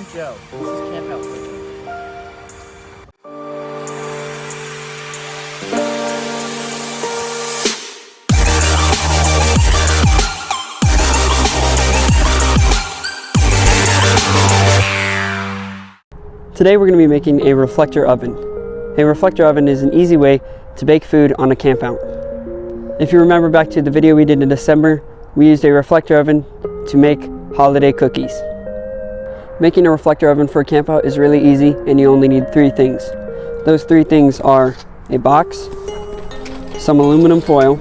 I'm Joe. This is Camp Out Cooking. Today we're going to be making a reflector oven. A reflector oven is an easy way to bake food on a camp out. If you remember back to the video we did in December, we used a reflector oven to make holiday cookies. Making a reflector oven for a camp out is really easy, and you only need 3 things. Those 3 things are a box, some aluminum foil,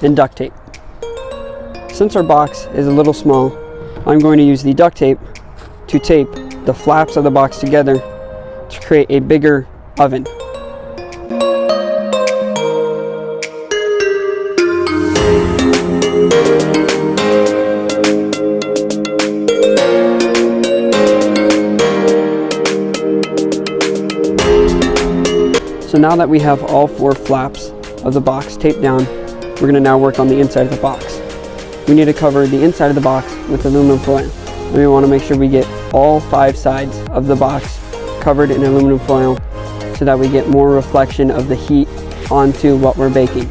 and duct tape. Since our box is a little small, I'm going to use the duct tape to tape the flaps of the box together to create a bigger oven. So now that we have all 4 flaps of the box taped down, we're going to now work on the inside of the box. We need to cover the inside of the box with aluminum foil. And we want to make sure we get all 5 sides of the box covered in aluminum foil so that we get more reflection of the heat onto what we're baking.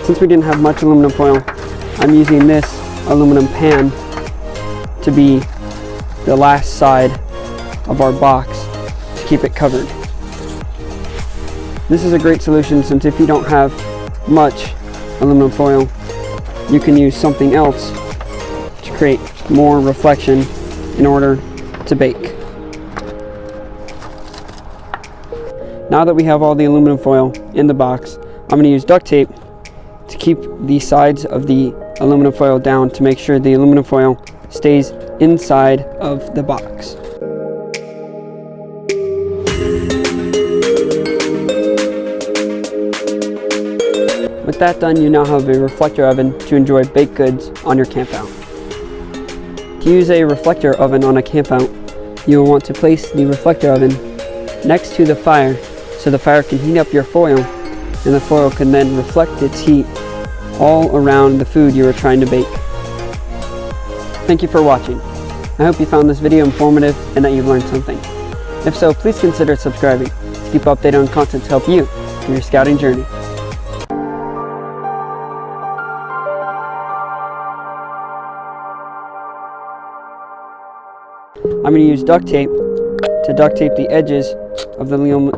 Since we didn't have much aluminum foil, I'm using this aluminum pan to be the last side of our box to keep it covered. This is a great solution since if you don't have much aluminum foil, you can use something else to create more reflection in order to bake. Now that we have all the aluminum foil in the box, I'm going to use duct tape to keep the sides of the aluminum foil down to make sure the aluminum foil stays inside of the box. With that done, you now have a reflector oven to enjoy baked goods on your camp out. To use a reflector oven on a camp out, you will want to place the reflector oven next to the fire so the fire can heat up your foil, and the foil can then reflect its heat all around the food you are trying to bake. Thank you for watching. I hope you found this video informative and that you've learned something. If so, please consider subscribing to keep updated on content to help you through your scouting journey. I'm going to use duct tape to duct tape the edges of the aluminum